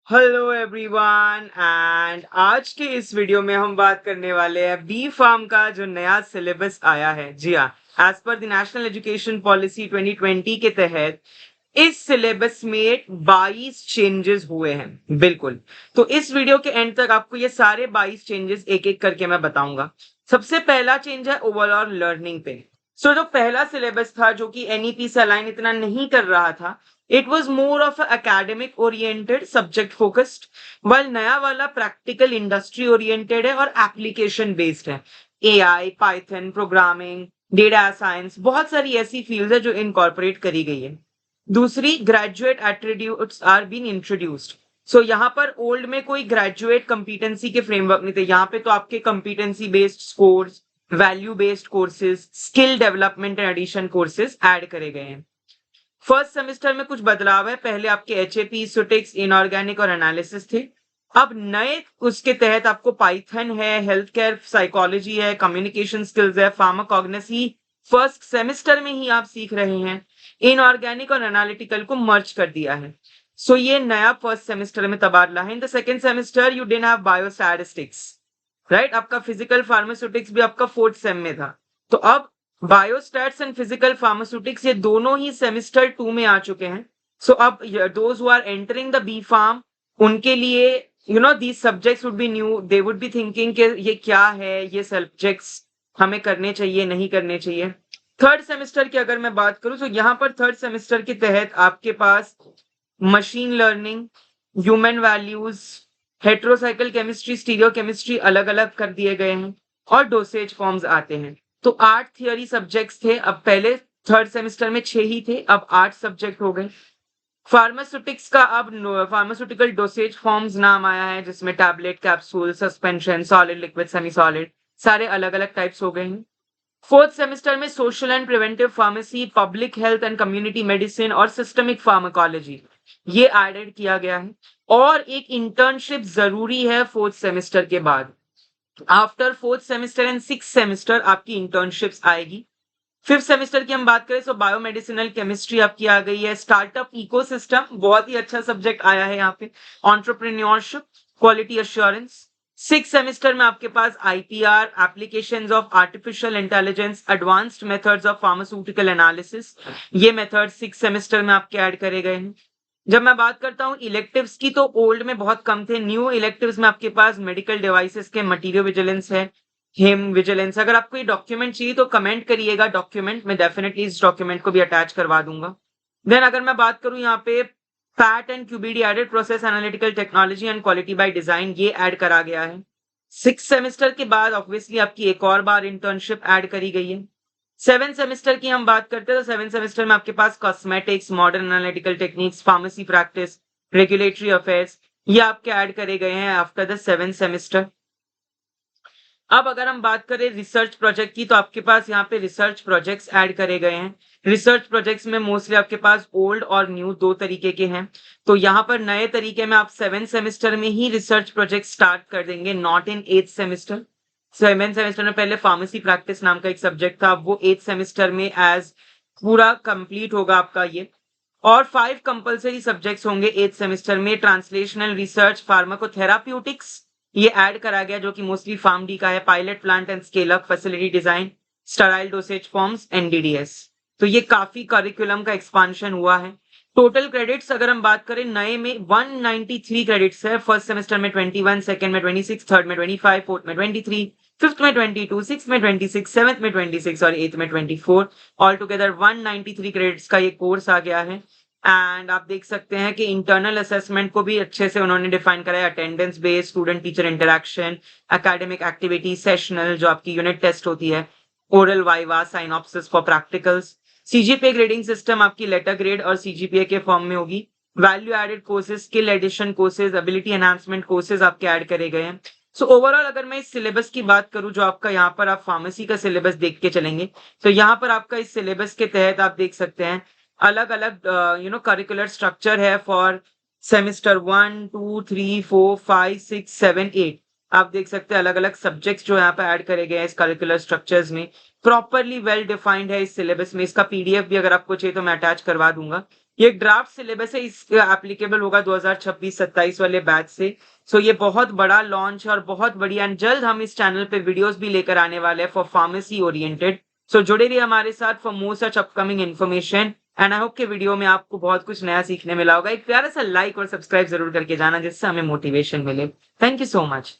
Hello everyone and आज के इस वीडियो में हम बात करने वाले हैं बी फार्म का जो नया सिलेबस आया है। जी हाँ, as per the national education policy 2020 के तहत इस सिलेबस में 22 चेंजेस हुए हैं। बिल्कुल, तो इस वीडियो के एंड तक आपको ये सारे 22 चेंजेस एक एक करके मैं बताऊंगा। सबसे पहला चेंज है ओवरऑल लर्निंग पे। जो पहला सिलेबस था जो कि एनईपी से अलाइन इतना नहीं कर रहा था, it was more of academic oriented, subject focused, वाल नया वाला प्रैक्टिकल इंडस्ट्री ओरिएंटेड है और एप्लीकेशन बेस्ड है। AI, Python, programming, data science, बहुत सारी ऐसी फील्ड है जो इनकॉर्पोरेट करी गई है। दूसरी, graduate attributes are been introduced. यहाँ पर ओल्ड में कोई ग्रेजुएट कंपिटेंसी के फ्रेमवर्क नहीं थे, यहाँ पे तो आपके competency based scores, value based courses, skill development and addition courses add करे गए हैं। फर्स्ट सेमेस्टर में कुछ बदलाव है। पहले आपके एचएपी, सुटिक्स, इनऑर्गेनिक और एनालिसिस थे। अब नए उसके तहत आपको पाइथन है, हेल्थ केयर साइकोलॉजी है, कम्युनिकेशन स्किल्स है, फार्माकोग्नोसी फर्स्ट सेमेस्टर में ही आप सीख रहे हैं। इनऑर्गेनिक और एनालिटिकल को मर्ज कर दिया है। ये नया फर्स्ट सेमेस्टर में तबादला है। In the second semester you didn't have biostatistics, right? आपका फिजिकल फार्मास्यूटिक्स भी आपका फोर्थ सेम में था। तो अब बायोस्टैट्स एंड फिजिकल फार्मास्यूटिक्स ये दोनों ही सेमेस्टर 2 में आ चुके हैं। अब those who are entering the B pharm, उनके लिए these subjects would be new. They would be thinking कि ये क्या है, ये सब्जेक्ट्स हमें करने चाहिए, नहीं करने चाहिए। थर्ड सेमेस्टर की अगर मैं बात करूं तो यहाँ पर थर्ड सेमेस्टर के तहत आपके पास machine learning, human values, heterocycle chemistry, stereo chemistry अलग अलग कर दिए गए हैं और डोसेज फॉर्म्स आते हैं। तो 8 थियोरी सब्जेक्ट्स थे, अब पहले थर्ड सेमेस्टर में 6 ही थे, अब 8 सब्जेक्ट हो गए। फार्मास्यूटिक्स का अब फार्मास्यूटिकल डोसेज फॉर्म्स नाम आया है, जिसमें tablet, capsule, suspension, solid, liquid, semi solid, सारे अलग अलग टाइप्स हो गए हैं। फोर्थ सेमेस्टर में social and preventive pharmacy, public health and community medicine और सिस्टमिक फार्माकोलॉजी ये एडेड किया गया है। और एक इंटर्नशिप जरूरी है फोर्थ सेमेस्टर के बाद। After fourth semester and six semester आपकी इंटर्नशिप्स आएगी। फिफ्थ सेमेस्टर की हम बात करें तो बायोमेडिसिनल केमिस्ट्री आपकी आ गई है। स्टार्टअप इकोसिस्टम बहुत ही अच्छा सब्जेक्ट आया है यहाँ पे। Entrepreneurship, quality assurance. Six semester में आपके पास IPR, applications of artificial intelligence, advanced methods of pharmaceutical analysis, ये मेथड सिक्स सेमेस्टर में आपके ऐड करे गए हैं। जब मैं बात करता हूँ इलेक्टिव्स की, तो ओल्ड में बहुत कम थे। न्यू इलेक्टिव्स में आपके पास मेडिकल डिवाइसेस के मटीरियल विजिलेंस है, हेम विजिलेंस। अगर आपको ये डॉक्यूमेंट चाहिए तो कमेंट करिएगा डॉक्यूमेंट, मैं डेफिनेटली इस डॉक्यूमेंट को भी अटैच करवा दूंगा। देन अगर मैं बात करूं यहाँ पे fat and QbD added process analytical technology and quality by design, ये ऐड करा गया है। सिक्स सेमेस्टर के बाद ऑब्वियसली आपकी एक और बार इंटर्नशिप ऐड करी गई है। सेवन सेमेस्टर की हम बात करते हैं तो सेवन सेमेस्टर में आपके पास cosmetics, modern analytical techniques, pharmacy practice, regulatory affairs, ये आपके ऐड करे गए हैं आफ्टर द सेवन सेमेस्टर। अब अगर हम बात करें रिसर्च प्रोजेक्ट की, तो आपके पास यहाँ पे रिसर्च प्रोजेक्ट्स ऐड करे गए हैं। रिसर्च प्रोजेक्ट्स में मोस्टली आपके पास ओल्ड और न्यू दो तरीके के हैं। तो यहाँ पर नए तरीके में आप सेवन सेमेस्टर में ही रिसर्च प्रोजेक्ट स्टार्ट कर देंगे, नॉट इन एथ सेमेस्टर। सेवन सेमेस्टर में पहले फार्मेसी प्रैक्टिस नाम का एक सब्जेक्ट था, वो एथ सेमेस्टर में एज पूरा कंप्लीट होगा आपका ये। और 5 कंपलसरी सब्जेक्ट्स होंगे एथ सेमेस्टर में। ट्रांसलेशनल रिसर्च, फार्माकोथेराप्यूटिक्स ये ऐड करा गया, जो कि मोस्टली फार्म डी का है। Pilot plant and scale up, facility design, sterile dosage forms, NDDS. तो ये काफी करिकुलम का एक्सपांशन हुआ है। टोटल क्रेडिट्स अगर हम बात करें, नए में 193 क्रेडिट्स है। फर्स्ट सेमेस्टर में 21, सेकंड में 26, थर्ड में 25, फोर्थ में 23, फिफ्थ में 22, सिक्स में 26, सेवंथ में 26 और एथ में 24। ऑल टुगेदर 193 क्रेडिट्स का ये कोर्स आ गया है। एंड आप देख सकते हैं कि इंटरनल असेसमेंट को भी अच्छे से उन्होंने डिफाइन करा है। Attendance based, student teacher interaction, academic activity, sessional जो आपकी यूनिट टेस्ट होती है, oral viva, synopsis for practicals. CGPA grading system आपकी लेटर ग्रेड और सीजीपीए के फॉर्म में होगी। Value added courses, skill addition courses, ability enhancement courses आपके ऐड करे गए हैं। ओवरऑल अगर मैं इस सिलेबस की बात करूं, जो आपका यहाँ पर आप फार्मेसी का सिलेबस देख के चलेंगे, तो यहाँ पर आपका इस सिलेबस के तहत आप देख सकते हैं अलग अलग करिकुलर स्ट्रक्चर है फॉर सेमेस्टर 1, 2, 3, 4, 5, 6, 7, 8। आप देख सकते हैं अलग अलग सब्जेक्ट्स जो यहाँ पे ऐड करे गए हैं इस करिकुलर स्ट्रक्चर्स में। प्रॉपरली वेल डिफाइंड है इस सिलेबस में। इसका पीडीएफ भी अगर आपको चाहिए तो मैं अटैच करवा दूंगा। ये ड्राफ्ट सिलेबस है, इस एप्लीकेबल होगा 2026-27 वाले बैच से। सो ये बहुत बड़ा लॉन्च है और बहुत बढ़िया, एंड जल्द हम इस चैनल पे वीडियोस भी लेकर आने वाले हैं फॉर फार्मेसी ओरिएंटेड। सो जुड़े रहिए हमारे साथ for more such upcoming information, and I hope के वीडियो में आपको बहुत कुछ नया सीखने मिला होगा। एक प्यारा सा लाइक और सब्सक्राइब जरूर करके जाना, जिससे हमें मोटिवेशन मिले। Thank you so much.